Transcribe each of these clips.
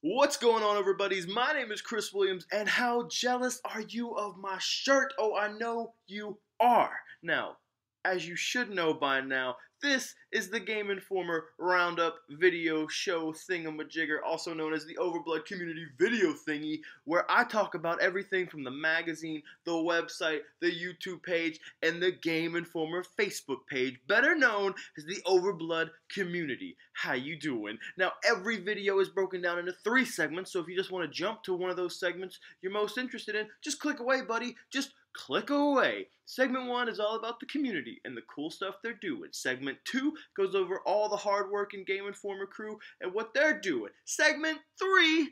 What's going on, everybody? My name is Chris Williams, and how jealous are you of my shirt? Oh, I know you are. Now, as you should know by now, this is the Game Informer Roundup video show thingamajigger, also known as the Overblood community video thingy, where I talk about everything from the magazine, the website, the YouTube page, and the Game Informer Facebook page, better known as the Overblood community. How you doing? Now, every video is broken down into 3 segments, so if you just want to jump to one of those segments you're most interested in, just click away, buddy. Just click away. Segment 1 is all about the community and the cool stuff they're doing. Segment 2 goes over all the hard work in Game Informer crew and what they're doing. Segment 3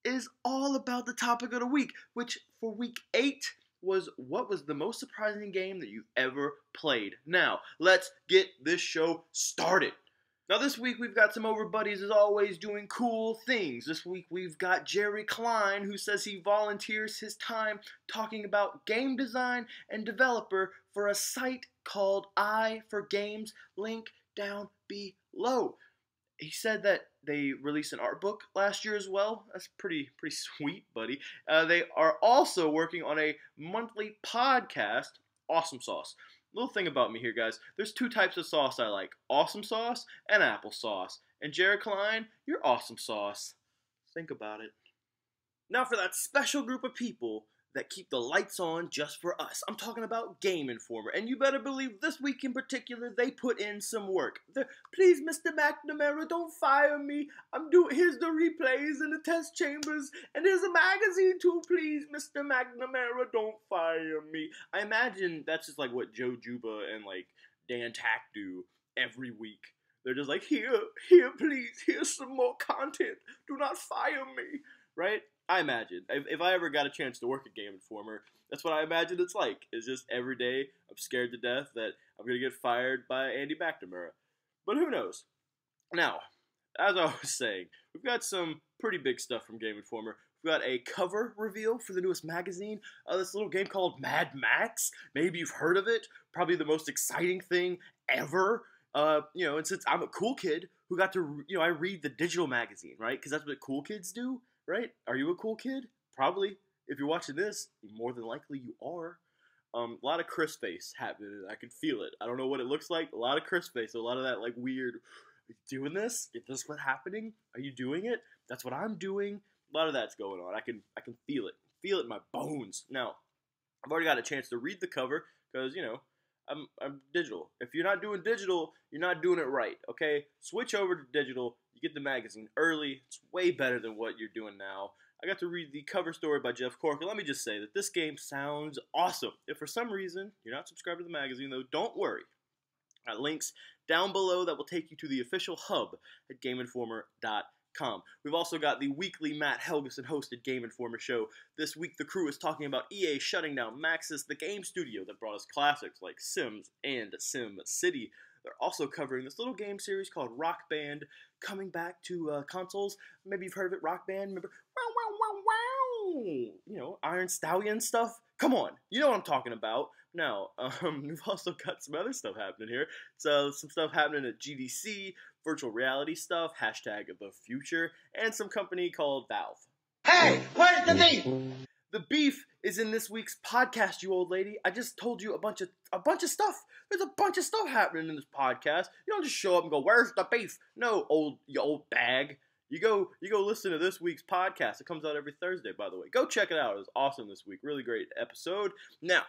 is all about the topic of the week, which for week 8 was what was the most surprising game that you've ever played. Now, let's get this show started. Now this week we've got some overbuddies as always doing cool things. This week we've got Jerry Klein, who says he volunteers his time talking about game design and developer for a site called I for Games, link down below. He said that they released an art book last year as well. That's pretty sweet, buddy. They are also working on a monthly podcast, Awesome Sauce. Little thing about me here, guys. There's 2 types of sauce I like. Awesome sauce and applesauce. And Jared Klein, you're awesome sauce. Think about it. Now for that special group of people that keep the lights on just for us. I'm talking about Game Informer. And you better believe this week in particular, they put in some work. Please, Mr. McNamara, don't fire me. Here's the replays and the test chambers. And here's a magazine too, please, Mr. McNamara, don't fire me. I imagine that's just like what Joe Juba and like Dan Tack do every week. They're just like, here, please, here's some more content. Do not fire me, right? I imagine. If I ever got a chance to work at Game Informer, that's what I imagine it's like. It's just every day I'm scared to death that I'm going to get fired by Andy McNamara. But who knows? Now, as I was saying, we've got some pretty big stuff from Game Informer. We've got a cover reveal for the newest magazine, this little game called Mad Max. Maybe you've heard of it. Probably the most exciting thing ever. And since I'm a cool kid who got to, I read the digital magazine, right? Because that's what cool kids do. Right? Are you a cool kid? Probably. If you're watching this, more than likely you are. A lot of Chris face happening. I can feel it. I don't know what it looks like. A lot of Chris face. A lot of that like weird, are you doing this? Is this what's happening? Are you doing it? That's what I'm doing. A lot of that's going on. I can feel it. Feel it in my bones. Now, I've already got a chance to read the cover because, I'm digital. If you're not doing digital, you're not doing it right, okay? Switch over to digital. You get the magazine early. It's way better than what you're doing now. I got to read the cover story by Jeff Corker. Let me just say that this game sounds awesome. If for some reason you're not subscribed to the magazine, though, don't worry. I got links down below that will take you to the official hub at GameInformer.com. We've also got the weekly Matt Helgeson hosted Game Informer show. This week the crew is talking about EA shutting down Maxis, the game studio that brought us classics like Sims and Sim City. They're also covering this little game series called Rock Band coming back to consoles. Maybe you've heard of it, Rock Band. Remember, wow, Iron Stallion stuff. Come on, you know what I'm talking about. Now, we've also got some other stuff happening here. So some stuff happening at GDC, virtual reality stuff, hashtag the future, and some company called Valve. Hey, where's the beef? The beef is in this week's podcast, you old lady. I just told you a bunch of stuff. There's a bunch of stuff happening in this podcast. You don't just show up and go, "Where's the beef?" No, you old bag. You go listen to this week's podcast. It comes out every Thursday, by the way. Go check it out. It was awesome this week. Really great episode. Now,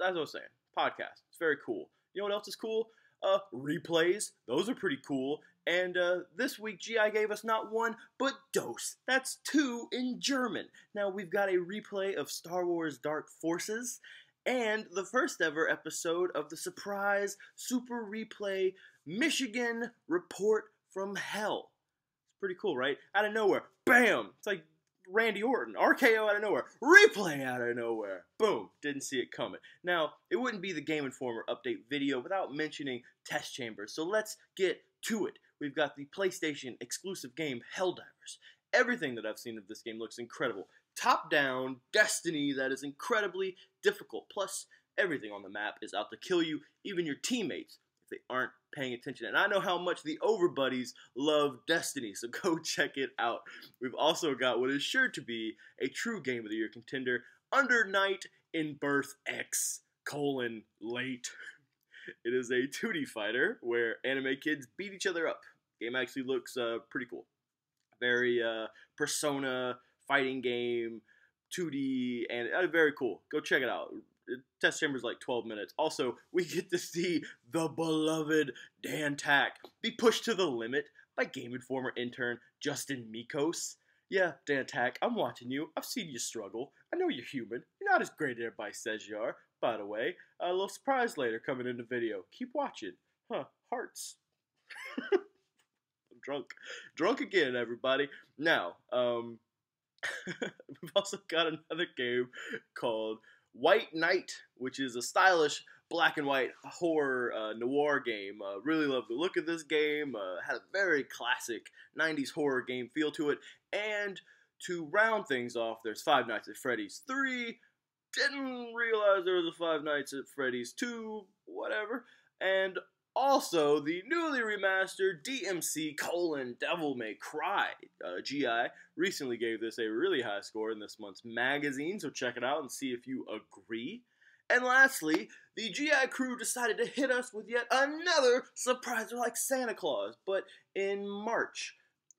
as I was saying, podcast. It's very cool. You know what else is cool? Replays. Those are pretty cool. And this week, GI gave us not 1, but dos. That's 2 in German. Now, we've got a replay of Star Wars Dark Forces and the first ever episode of the surprise super replay Michigan Report from Hell. It's pretty cool, right? Out of nowhere. Bam! It's like Randy Orton. RKO out of nowhere. Replay out of nowhere. Boom. Didn't see it coming. Now, it wouldn't be the Game Informer update video without mentioning test chambers. So let's get to it. We've got the PlayStation exclusive game Helldivers. Everything that I've seen of this game looks incredible. Top-down Destiny that is incredibly difficult. Plus, everything on the map is out to kill you, even your teammates, if they aren't paying attention. And I know how much the Overbuddies love Destiny, so go check it out. We've also got what is sure to be a true Game of the Year contender, Under Night in Birth X, late. It is a 2D fighter where anime kids beat each other up. The game actually looks pretty cool. Very Persona fighting game, 2D, and very cool. Go check it out. Test chamber's like 12 minutes. Also, we get to see the beloved Dan Tack be pushed to the limit by Game Informer intern Justin Mikos. Yeah, Dan Tack, I'm watching you. I've seen you struggle. I know you're human. You're not as great as everybody says you are. By the way, a little surprise later coming in the video. Keep watching. Hearts. I'm drunk again, everybody. Now, we've also got another game called White Knight, which is a stylish black and white horror noir game. Really love the look of this game. Had a very classic 90s horror game feel to it. And to round things off, there's Five Nights at Freddy's 3. Didn't realize there was a Five Nights at Freddy's 2, whatever. And also the newly remastered DMC Devil May Cry. GI recently gave this a really high score in this month's magazine, so check it out and see if you agree. And lastly, the GI crew decided to hit us with yet another surprise. They're like Santa Claus, but in March.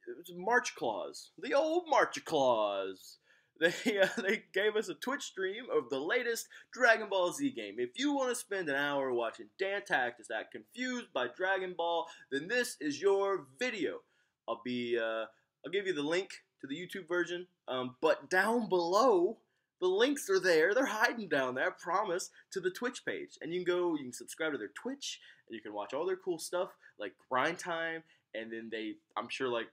It was March Claus. The old March Claus. They gave us a Twitch stream of the latest Dragon Ball Z game. If you want to spend an hour watching Dan Tack just act confused by Dragon Ball, then this is your video. I'll give you the link to the YouTube version, but down below, the links are there. They're hiding down there, I promise, to the Twitch page. And you can subscribe to their Twitch, and you can watch all their cool stuff, like Grind Time. And then I'm sure, like,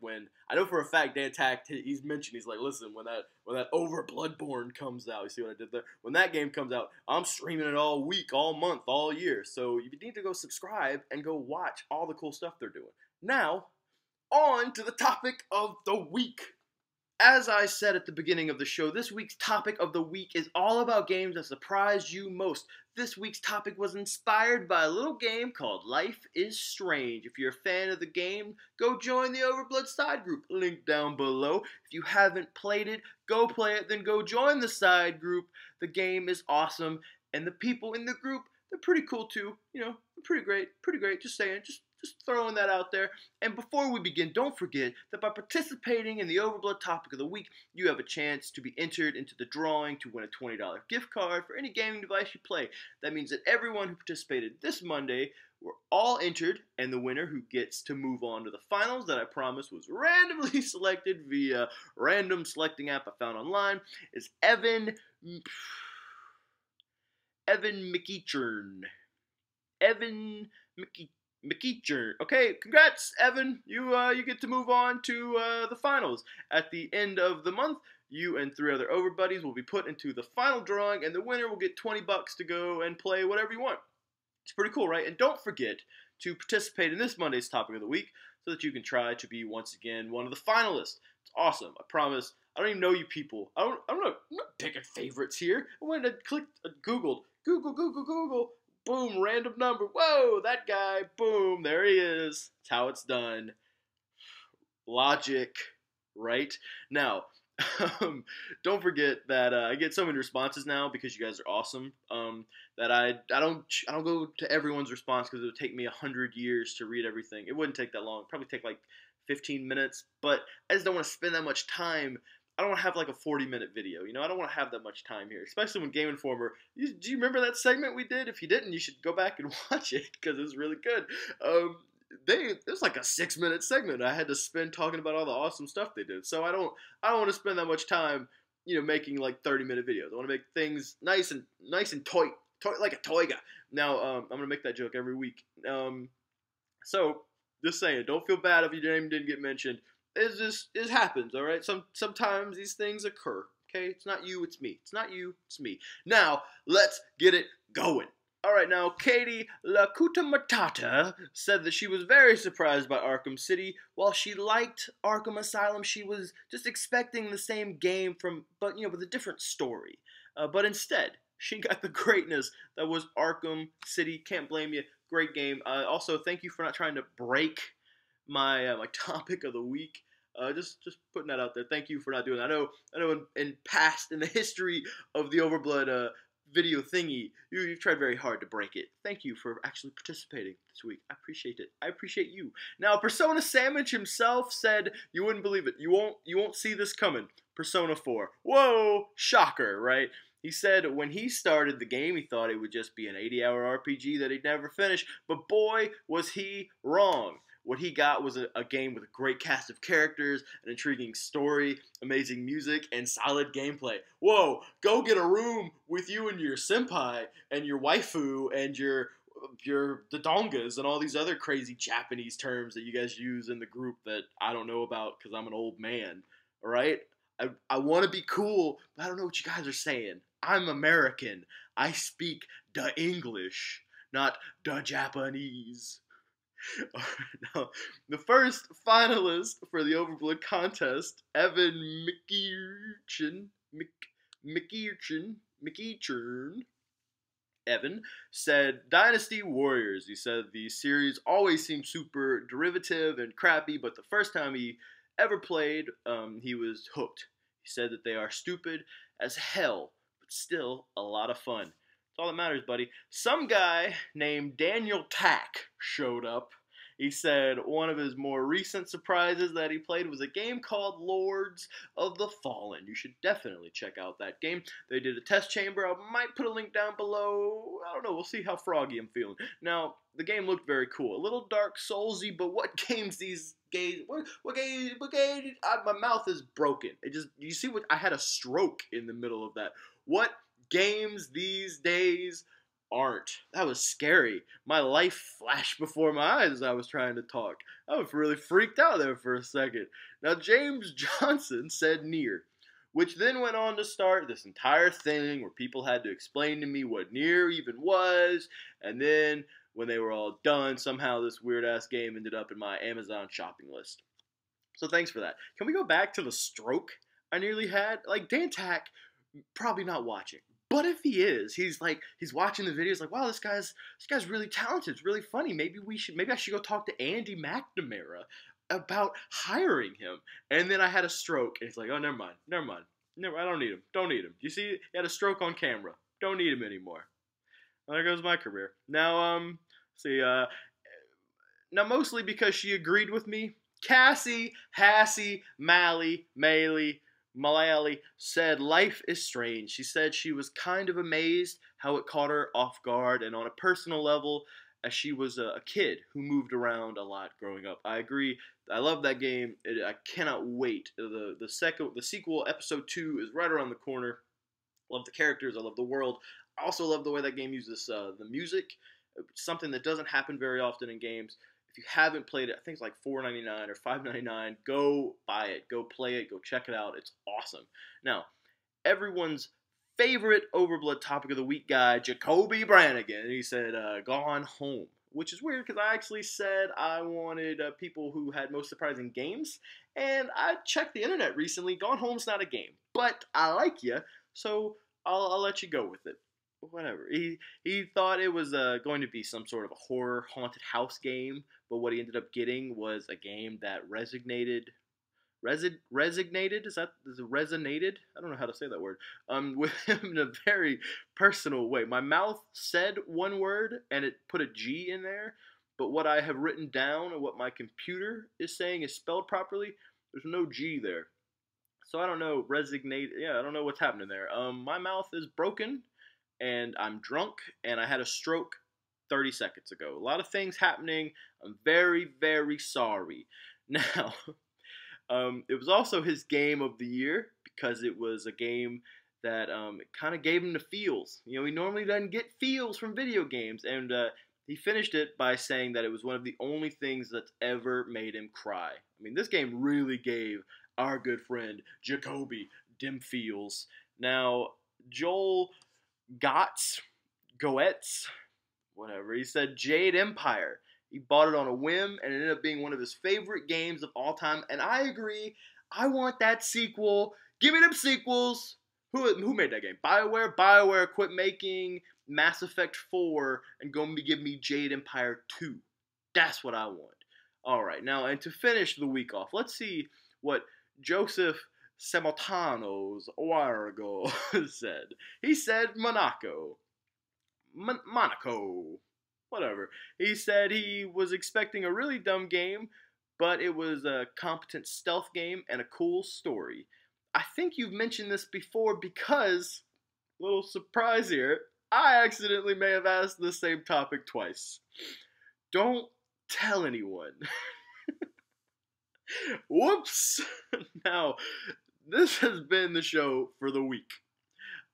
I know for a fact Dan Tack, he's like, listen, when that Overblood comes out, you see what I did there? When that game comes out, I'm streaming it all week, all month, all year. So you need to go subscribe and go watch all the cool stuff they're doing. Now, on to the topic of the week. As I said at the beginning of the show, this week's topic of the week is all about games that surprised you most. This week's topic was inspired by a little game called Life is Strange. If you're a fan of the game, go join the Overblood side group, link down below. If you haven't played it, go play it, then go join the side group. The game is awesome, and the people in the group, they're pretty cool too. You know, pretty great, just saying, just throwing that out there. And before we begin, don't forget that by participating in the Overblood topic of the week, you have a chance to be entered into the drawing to win a $20 gift card for any gaming device you play. That means that everyone who participated this Monday were all entered, and the winner who gets to move on to the finals that I promised was randomly selected via random selecting app I found online is Evan McEachern. Evan McEachern. Okay, congrats, Evan. You get to move on to the finals. At the end of the month, you and 3 other Overbuddies will be put into the final drawing, and the winner will get $20 to go and play whatever you want. It's pretty cool, right? And don't forget to participate in this Monday's topic of the week so that you can try to be once again one of the finalists. It's awesome. I promise. I don't even know you people. I'm not picking favorites here. I went and clicked, Google. Boom, random number. Whoa, that guy. Boom, there he is. That's how it's done. Logic, right? Now, don't forget that I get so many responses now because you guys are awesome. That I don't go to everyone's response because it would take me 100 years to read everything. It wouldn't take that long. It'd probably take like 15 minutes. But I just don't want to spend that much time. I don't want to have like a 40-minute video, you know? I don't want to have that much time here, especially when Game Informer. Do you remember that segment we did? If you didn't, you should go back and watch it because it was really good. It was like a 6-minute segment I had to spend talking about all the awesome stuff they did. So I don't want to spend that much time, you know, making like 30-minute videos. I want to make things nice and toy like a toyga. Now I'm gonna make that joke every week. So just saying, don't feel bad if your name didn't get mentioned. It happens, all right? Sometimes these things occur, okay? It's not you, it's me. It's not you, it's me. Now, let's get it going. All right, now, Katie Lakuta Matata said that she was very surprised by Arkham City. While she liked Arkham Asylum, she was just expecting the same game but with a different story. But instead, she got the greatness that was Arkham City. Can't blame you. great game. Also, thank you for not trying to break my my topic of the week. Just putting that out there. Thank you for not doing that. I know in the history of the Overblood video thingy, you've tried very hard to break it. Thank you for actually participating this week. I appreciate it. I appreciate you. Now, Persona Sandwich himself said, "You wouldn't believe it. You won't see this coming." Persona 4. Whoa, shocker, right? He said when he started the game, he thought it would just be an 80-hour RPG that he'd never finish, but boy, was he wrong. What he got was a game with a great cast of characters, an intriguing story, amazing music, and solid gameplay. Whoa, go get a room with you and your senpai and your waifu and your dodongas and all these other crazy Japanese terms that you guys use in the group that I don't know about because I'm an old man. All right? I want to be cool, but I don't know what you guys are saying. I'm American. I speak the English, not the Japanese. Now, the first finalist for the Overblood contest, Evan McEachern, Evan, said Dynasty Warriors. He said the series always seemed super derivative and crappy, but the first time he ever played, he was hooked. He said that they are stupid as hell, but still a lot of fun. That's all that matters, buddy. Some guy named Daniel Tack showed up. He said one of his more recent surprises that he played was a game called Lords of the Fallen. You should definitely check out that game. They did a test chamber. I might put a link down below. I don't know. We'll see how froggy I'm feeling. Now, the game looked very cool. A little Dark Soulsy, but what games these gays... What games... my mouth is broken. You see what... I had a stroke in the middle of that. What games these days aren't? That was scary. My life flashed before my eyes as I was trying to talk. I was really freaked out there for a second. Now, James Johnson said Nier, which then went on to start this entire thing where people had to explain to me what Nier even was, and then when they were all done, somehow this weird-ass game ended up in my Amazon shopping list. So thanks for that. Can we go back to the stroke I nearly had? Like, Dan Tack, probably not watching. But if he is, he's watching the videos like, wow, this guy's really talented. It's really funny. Maybe I should go talk to Andy McNamara about hiring him. And then I had a stroke, and he's like, oh, never mind. I don't need him. Don't need him. You see, he had a stroke on camera. Don't need him anymore. Well, there goes my career. Now, now mostly because she agreed with me, Cassie, Hassie, Malayali said life is strange. She said she was kind of amazed how it caught her off guard, and on a personal level, as she was a kid who moved around a lot growing up. I agree. I love that game. I cannot wait. The sequel, episode 2, is right around the corner. I love the characters. I love the world. I also love the way that game uses the music. Something that doesn't happen very often in games. If you haven't played it, I think it's like $4.99 or $5.99. Go buy it. Go play it. Go check it out. It's awesome. Now, everyone's favorite Overblood topic of the week guy, Jacoby Brannigan. He said, Gone Home. Which is weird because I actually said I wanted people who had most surprising games. And I checked the internet recently. Gone Home's not a game. But I like you, so I'll let you go with it. Whatever. He thought it was going to be some sort of a horror haunted house game, but what he ended up getting was a game that resonated? Is it resonated? I don't know how to say that word. With him in a very personal way. My mouth said one word and it put a G in there, but what I have written down and what my computer is saying is spelled properly. There's no G there. So I don't know. I don't know what's happening there. My mouth is broken. And I'm drunk, and I had a stroke 30 seconds ago. A lot of things happening. I'm very, very sorry. Now, it was also his game of the year because it was a game that it kind of gave him the feels. You know, he normally doesn't get feels from video games, and he finished it by saying that it was one of the only things that's ever made him cry. I mean, this game really gave our good friend Jacoby dim feels. Now, Joel Goetz, whatever. He said Jade Empire. He bought it on a whim and it ended up being one of his favorite games of all time. And I agree. I want that sequel. Give me them sequels. Who made that game? BioWare? BioWare quit making Mass Effect 4 and go give me Jade Empire 2. That's what I want. All right, now, and to finish the week off, let's see what Joseph Samotano's a while ago said. He said Monaco. Monaco. Whatever. He said he was expecting a really dumb game, but it was a competent stealth game and a cool story. I think you've mentioned this before because, little surprise here, I accidentally may have asked the same topic twice. Don't tell anyone. Whoops! Now, this has been the show for the week.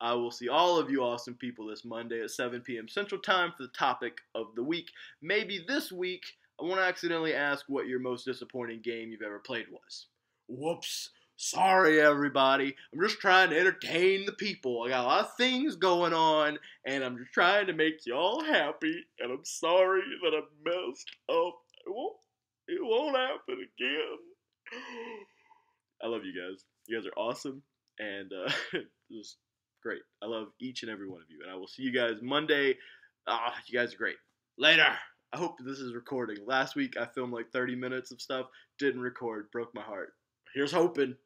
I will see all of you awesome people this Monday at 7 p.m. Central Time for the topic of the week. Maybe this week, I won't accidentally ask what your most disappointing game you've ever played was. Whoops. Sorry, everybody. I'm just trying to entertain the people. I got a lot of things going on, and I'm just trying to make y'all happy, and I'm sorry that I messed up. It won't happen again. I love you guys. You guys are awesome, and just great. I love each and every one of you, and I will see you guys Monday. You guys are great. Later. I hope this is recording. Last week I filmed like 30 minutes of stuff, didn't record, broke my heart. Here's hoping.